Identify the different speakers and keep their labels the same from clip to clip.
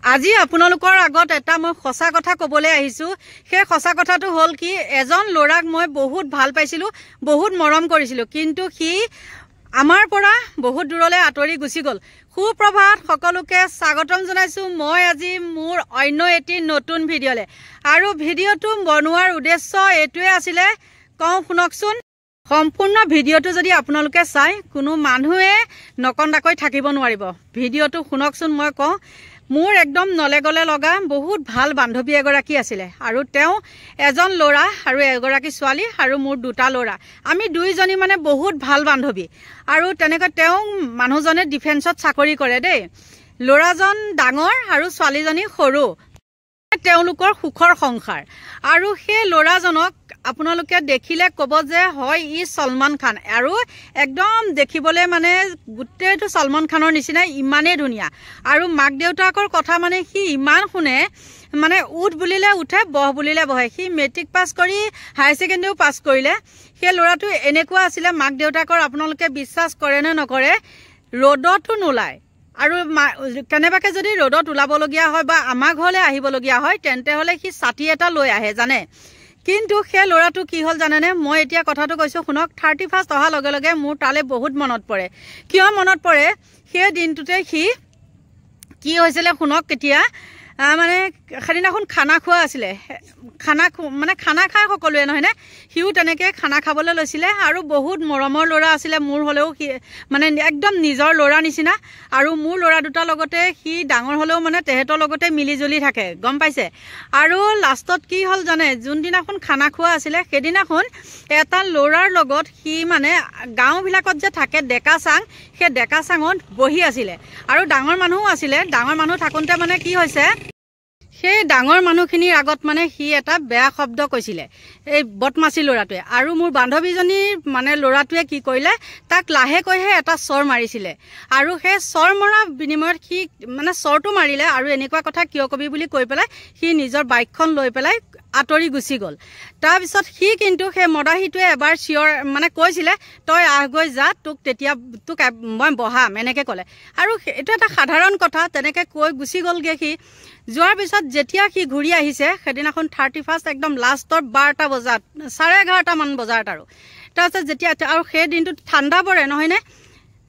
Speaker 1: আজি আপোনালোকৰ আগত এটা মই সঁচা কথা ক'বলৈ আহিছো। সেই সঁচা কথাটো হ'ল কি, এজন ল'ৰাক মই বহুত ভাল পাইছিলো, বহুত মৰম কৰিছিলো, কিন্তু সি আমাৰ পৰা বহুত দূৰলৈ আঁতৰি গুচি গ'ল। সুপ্ৰভাত, সকলোকে স্বাগতম জনাইছো মই আজি মোৰ অন্য এটি নতুন ভিডিঅ'লে। আৰু ভিডিঅ'টো বনোৱাৰ উদ্দেশ্য এইটোৱে আছিলে, কওঁ শুনকচোন। সম্পূৰ্ণ ভিডিঅ'টো যদি আপোনালোকে চাই কোনো মানুহে নকন্দাকৈ থাকিব নোৱাৰিব। ভিডিঅ'টো শুনকচোন। মই কওঁ, মোৰ একদম নলে গলে লগা বহুত ভাল বান্ধৱী এগৰাকী আছিলে, আৰু তেওঁ এজন ল'ৰা আৰু এগৰাকী ছোৱালী, আৰু মোৰ দুটা ল'ৰা। আমি দুইজনী মানে বহুত ভাল বান্ধৱী। আৰু তেনেকৈ তেওঁ মানুহজনে ডিফেন্সত চাকৰি কৰে দেই। ল'ৰাজন ডাঙৰ আৰু ছোৱালীজনী সৰু। তেওঁলোকৰ সুখৰ সংসাৰ। আৰু সেই ল'ৰাজনক আপোনালোকে দেখিলে ক'ব যে হয় ই সলমান খান, আৰু একদম দেখিবলৈ মানে গোটেইটো সলমান খানৰ নিচিনা, ইমানেই ধুনীয়া। আৰু মাক দেউতাকৰ কথা মানে সি ইমান শুনে, মানে উঠ বুলিলে উঠে, বহ বুলিলে বহে। সি মেট্ৰিক পাছ কৰি হায়াৰ ছেকেণ্ডেৰীও পাছ কৰিলে। সেই ল'ৰাটো এনেকুৱা আছিলে, মাক দেউতাকৰ আপোনালোকে বিশ্বাস কৰে নে নকৰে, ৰ'দতো নোলায়। আৰু কেনেবাকে যদি ৰ'দত ওলাবলগীয়া হয় বা আমাৰ ঘৰলৈ আহিবলগীয়া হয়, তেন্তে হ'লে সি ছাতি এটা লৈ আহে জানে। কিন্তু সেই ল'ৰাটো কি হ'ল জানেনে, মই এতিয়া কথাটো কৈছোঁ শুনক। 31st অহাৰ লগে লগে মোৰ তালৈ বহুত মনত পৰে। কিয় মনত পৰে, সেই দিনটোতে সি কি হৈছিলে শুনক। কেতিয়া মানে সেইদিনাখন খানা খোৱা আছিলে, খানা খাই সকলোৱে নহয়নে, সিও তেনেকৈ খানা খাবলৈ লৈছিলে। আৰু বহুত মৰমৰ ল'ৰা আছিলে মোৰ, হ'লেও সি মানে একদম নিজৰ ল'ৰা নিচিনা। আৰু মোৰ ল'ৰা দুটাৰ লগতে সি ডাঙৰ হ'লেও মানে তেহেঁতৰ লগতে মিলি জুলি থাকে, গম পাইছে। আৰু লাষ্টত কি হ'ল জানে, যোনদিনাখন খানা খোৱা আছিলে সেইদিনাখন এটা ল'ৰাৰ লগত সি মানে গাঁওবিলাকত যে থাকে ডেকা চাং, সেই ডেকা চাঙত বহি আছিলে। আৰু ডাঙৰ মানুহো আছিলে। ডাঙৰ মানুহ থাকোঁতে মানে কি হৈছে, সেই ডাঙৰ মানুহখিনিৰ আগত মানে সি এটা বেয়া শব্দ কৈছিলে, এই বদমাচি ল'ৰাটোৱে। আৰু মোৰ বান্ধৱীজনীৰ মানে ল'ৰাটোৱে কি কৰিলে, তাক লাহেকৈহে এটা চৰ মাৰিছিলে। আৰু সেই চৰ মৰা বিনিময়ত সি মানে চৰটো মাৰিলে, আৰু এনেকুৱা কথা কিয় কবি বুলি কৈ পেলাই সি নিজৰ বাইকখন লৈ পেলাই আঁতৰি গুচি গ'ল। তাৰপিছত সি কিন্তু সেই মদাহীটোৱে এবাৰ মানে কৈছিলে, তই আহগৈ যা, তোক মই বহাম, এনেকৈ ক'লে। আৰু এইটো এটা সাধাৰণ কথা, তেনেকৈ কৈ গুচি গ'লগৈ সি। যোৱাৰ পিছত যেতিয়া সি ঘূৰি আহিছে সেইদিনাখন 31st একদম লাষ্টৰ 12টা বজাত, 11:30মান বজাত। আৰু তাৰপিছত যেতিয়া, আৰু সেই দিনটোত ঠাণ্ডা পৰে নহয়নে,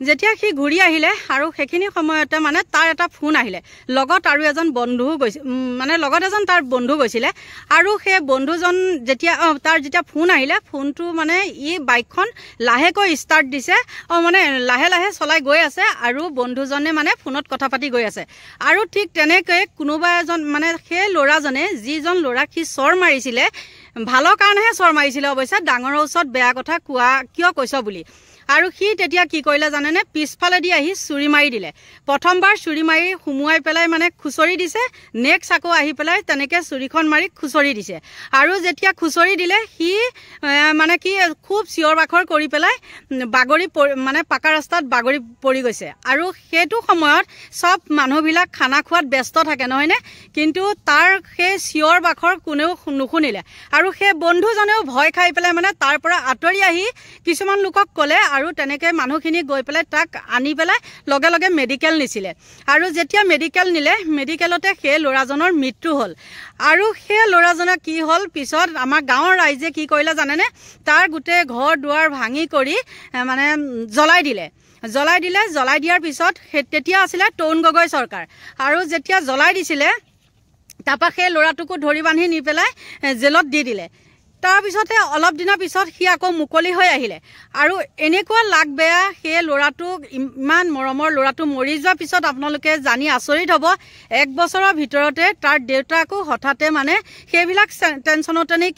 Speaker 1: যেতিয়া সি ঘূৰি আহিলে আৰু সেইখিনি সময়তে মানে তাৰ এটা ফোন আহিলে। লগত আৰু এজন বন্ধুও গৈছিল, মানে লগত এজন তাৰ বন্ধু গৈছিলে। আৰু সেই বন্ধুজন তাৰ যেতিয়া ফোন আহিলে, ফোনটো মানে ই বাইকখন লাহেকৈ ষ্টাৰ্ট দিছে, মানে লাহে লাহে চলাই গৈ আছে, আৰু বন্ধুজনে মানে ফোনত কথা পাতি গৈ আছে। আৰু ঠিক তেনেকৈ কোনোবা এজন মানে সেই ল'ৰাজনে, যিজন ল'ৰাক সি চৰ মাৰিছিলে, ভালৰ কাৰণেহে চৰ মাৰিছিলে অৱশ্যে, ডাঙৰৰ ওচৰত বেয়া কথা কিয় কৈছ বুলি। আৰু সি তেতিয়া কি কৰিলে জানেনে, পিছফালেদি আহি চুৰি মাৰি দিলে। প্ৰথমবাৰ চুৰি মাৰি সুমুৱাই পেলাই মানে খুচৰি দিছে, নেক্সট আকৌ আহি পেলাই তেনেকৈ চুৰিখন মাৰি খুচৰি দিছে। আৰু যেতিয়া খুচৰি দিলে সি মানে কি খুব চিঞৰ বাখৰ কৰি পেলাই বাগৰি মানে পাকা ৰাস্তাত বাগৰি পৰি গৈছে। আৰু সেইটো সময়ত চব মানুহবিলাক খানা খোৱাত ব্যস্ত থাকে নহয়নে, কিন্তু তাৰ সেই চিঞৰ বাখৰ কোনেও নুশুনিলে। আৰু সেই বন্ধুজনেও ভয় খাই পেলাই মানে তাৰ পৰা আঁতৰি আহি কিছুমান লোকক ক'লে, আৰু তেনেকৈ মানুহখিনি গৈ পেলাই তাক আনি পেলাই লগে লগে মেডিকেল নিছিলে। আৰু যেতিয়া মেডিকেল নিলে, মেডিকেলতে সেই ল'ৰাজনৰ মৃত্যু হ'ল। আৰু সেই ল'ৰাজনৰ কি হ'ল, পিছত আমাৰ গাঁৱৰ ৰাইজে কি কৰিলে জানেনে, তাৰ গোটেই ঘৰ দুৱাৰ ভাঙি কৰি মানে জ্বলাই দিলে। জ্বলাই দিয়াৰ পিছত তেতিয়া আছিলে তৰুণ গগৈ চৰকাৰ। আৰু যেতিয়া জ্বলাই দিছিলে, তাৰপৰা সেই ল'ৰাটোকো ধৰি বান্ধি নি পেলাই জেলত দি দিলে। তাৰপিছতে অলপ দিনৰ পিছত সি আকৌ মুকলি হৈ আহিলে। আৰু এনেকুৱা লাগ বেয়া, সেই ল'ৰাটোক, ইমান মৰমৰ ল'ৰাটো মৰি যোৱাৰ পিছত আপোনালোকে জানি আচৰিত হ'ব, 1 বছৰৰ ভিতৰতে তাৰ দেউতাকো হঠাতে মানে সেইবিলাক টেনশ্যনতে নে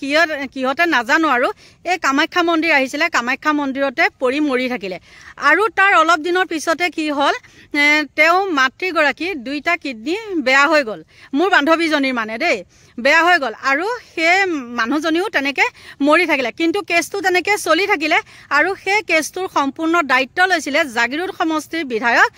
Speaker 1: কিহতে নাজানো, আৰু এই কামাখ্যা মন্দিৰ আহিছিলে, কামাখ্যা মন্দিৰতে পৰি মৰি থাকিলে। আৰু তাৰ অলপ দিনৰ পিছতে কি হ'ল, তেওঁ মাতৃগৰাকী 2টা কিডনী বেয়া হৈ গ'ল, মোৰ বান্ধৱীজনীৰ মানে দেই, বেয়া হৈ গ'ল। আৰু সেই মানুহজনীও তেনেকৈ মৰি থাকিলে। কিন্তু কেছটো তেনেকৈ চলি থাকিলে। আৰু সেই কেছটোৰ সম্পূৰ্ণ দায়িত্ব লৈছিলে জাগিৰোড সমষ্টিৰ বিধায়ক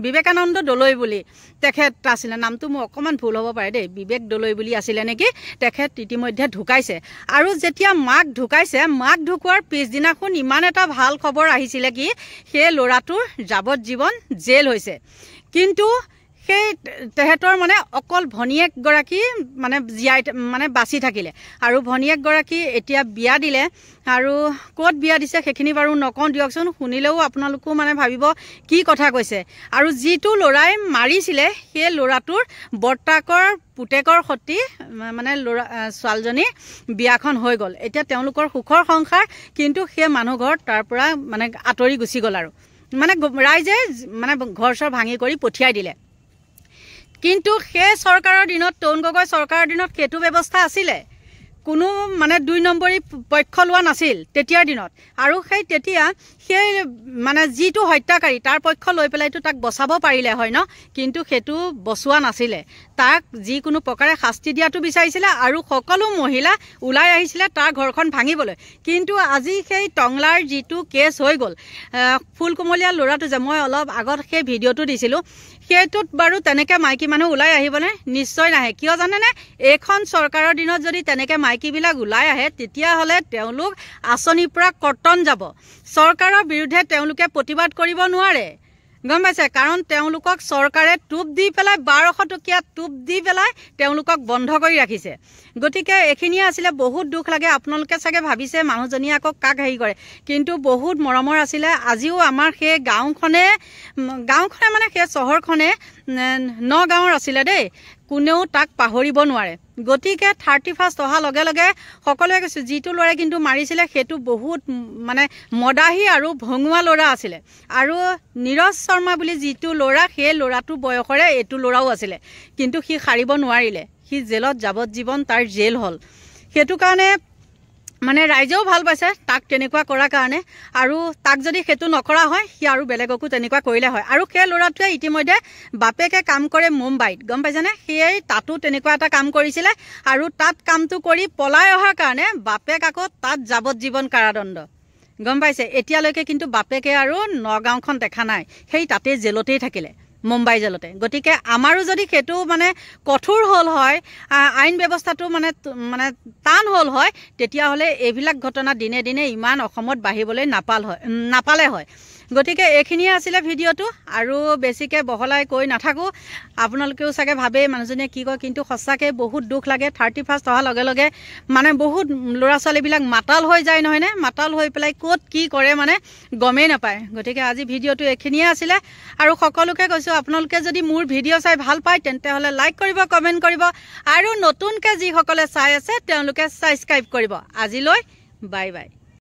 Speaker 1: বিবেকানন্দ দলৈ বুলি তেখেত আছিলে, নামটো মোৰ অকণমান ভুল হ'ব পাৰে দেই, বিবেক দলৈ বুলি আছিলে নেকি। তেখেত ইতিমধ্যে ঢুকাইছে। আৰু যেতিয়া মাক ঢুকাইছে, মাক ঢুকোৱাৰ পিছদিনাখন ইমান এটা ভাল খবৰ আহিছিলে কি সেই ল'ৰাটোৰ যাৱজ্জীৱন জেল হৈছে। কিন্তু সেই তেহেঁতৰ মানে অকল ভনীয়েকগৰাকী মানে বাচি থাকিলে। আৰু ভনীয়েকগৰাকী এতিয়া বিয়া দিলে। আৰু ক'ত বিয়া দিছে সেইখিনি বাৰু নকওঁ দিয়কচোন, শুনিলেও আপোনালোকো মানে ভাবিব কি কথা কৈছে। আৰু যিটো ল'ৰাই মাৰিছিলে সেই ল'ৰাটোৰ বৰ্তাকৰ পুতেকৰ সৈতে মানে ছোৱালীজনী বিয়াখন হৈ গ'ল। এতিয়া তেওঁলোকৰ সুখৰ সংসাৰ, কিন্তু সেই মানুহ ঘৰ তাৰ পৰা মানে আঁতৰি গুচি গ'ল। আৰু মানে ৰাইজে মানে ঘৰ চৰ ভাঙি কৰি পঠিয়াই দিলে। কিন্তু সেই চৰকাৰৰ দিনত, তৰুণ গগৈ চৰকাৰৰ দিনত সেইটো ব্যৱস্থা আছিলে। কোনো মানে 2 নম্বৰী পক্ষ লোৱা নাছিল তেতিয়াৰ দিনত। আৰু তেতিয়া সেই মানে যিটো হত্যাকাৰী তাৰ পক্ষ লৈ পেলাইতো তাক বচাব পাৰিলে হয় ন, কিন্তু সেইটো বচোৱা নাছিলে। তাক যিকোনো প্ৰকাৰে শাস্তি দিয়াটো বিচাৰিছিলে। আৰু সকলো মহিলা ওলাই আহিছিলে তাৰ ঘৰখন ভাঙিবলৈ। কিন্তু আজি সেই টংলাৰ যিটো কেছ হৈ গ'ল, ফুলকুমলীয়া ল'ৰাটো যে মই অলপ আগত সেই ভিডিঅ'টো দিছিলোঁ, সেইটোত বাৰু তেনেকৈ মাইকী মানুহ ওলাই আহিবনে? নিশ্চয় নাহে। কিয় জানেনে? এইখন চৰকাৰৰ দিনত যদি তেনেকৈ মাইকীবিলাক ওলাই আহে তেতিয়াহ'লে তেওঁলোক আঁচনিৰ পৰা কৰ্তন যাব। চৰকাৰৰ বিৰুদ্ধে তেওঁলোকে প্ৰতিবাদ কৰিব নোৱাৰে, গম পাইছে? কাৰণ তেওঁলোকক চৰকাৰে টোপ দি পেলাই 1200 টকীয়া টোপ দি পেলাই তেওঁলোকক বন্ধ কৰি ৰাখিছে। গতিকে এইখিনিয়ে আছিলে। বহুত দুখ লাগে। আপোনালোকে চাগে ভাবিছে মানুহজনীয়ে আকৌ কাক হেৰি কৰে, কিন্তু বহুত মৰমৰ আছিলে। আজিও আমাৰ সেই গাঁওখনে মানে সেই চহৰখনে নগাঁৱৰ আছিলে দেই, কোনেও তাক পাহৰিব নোৱাৰে। গতিকে 31st অহাৰ লগে লগে সকলোৱে কৈছোঁ যিটো ল'ৰাই কিন্তু মাৰিছিলে সেইটো বহুত মানে মদাহী আৰু ভঙুৱা ল'ৰা আছিলে। আৰু নীৰজ শৰ্মা বুলি যিটো ল'ৰা, সেই ল'ৰাটো বয়সৰে এইটো ল'ৰাও আছিলে, কিন্তু সি সাৰিব নোৱাৰিলে। সি জেলত যাৱজ্জীৱন তাৰ জেল হ'ল। সেইটো কাৰণে মানে ৰাইজেও ভাল পাইছে তাক তেনেকুৱা কৰাৰ কাৰণে। আৰু তাক যদি সেইটো নকৰা হয়, সি আৰু বেলেগকো তেনেকুৱা কৰিলে হয়। আৰু সেই ল'ৰাটোৱে ইতিমধ্যে বাপেকে কাম কৰে মুম্বাইত, গম পাইছেনে? সেয়াই তাতো তেনেকুৱা এটা কাম কৰিছিলে। আৰু তাত কামটো কৰি পলাই অহাৰ কাৰণে বাপেক আকৌ তাত যাৱজ্জীৱন কাৰাদণ্ড, গম পাইছে? এতিয়ালৈকে কিন্তু বাপেকে আৰু নগাঁওখন দেখা নাই, সেই তাতেই জেলতেই থাকিলে, মুম্বাই জেলতে। গতিকে আমাৰো যদি সেইটো মানে কঠোৰ হ'ল হয়, আইন ব্যৱস্থাটো মানে টান হ'ল হয়, তেতিয়াহ'লে এইবিলাক ঘটনা দিনে দিনে ইমান অসমত বাঢ়িবলৈ নাপালে হয়। গতিকে এইখিনিয়ে আছিলে ভিডিঅ'টো। আৰু বেছিকৈ বহলাই কৈ নাথাকোঁ। আপোনালোকেও চাগে ভাবেই মানুহজনীয়ে কি কয়, কিন্তু সঁচাকৈ বহুত দুখ লাগে। 31st অহাৰ লগে লগে মানে বহুত ল'ৰা ছোৱালীবিলাক মাতাল হৈ যায় নহয়নে? মাতাল হৈ পেলাই ক'ত কি কৰে মানে গমেই নাপায়। গতিকে আজি ভিডিঅ'টো এইখিনিয়ে আছিলে। আৰু সকলোকে কৈছোঁ, আপোনালোকে যদি মোৰ ভিডিঅ' চাই ভাল পায় তেন্তে হ'লে লাইক কৰিব, কমেণ্ট কৰিব। আৰু নতুনকৈ যিসকলে চাই আছে তেওঁলোকে ছাবস্ক্ৰাইব কৰিব। আজিলৈ বাই বাই।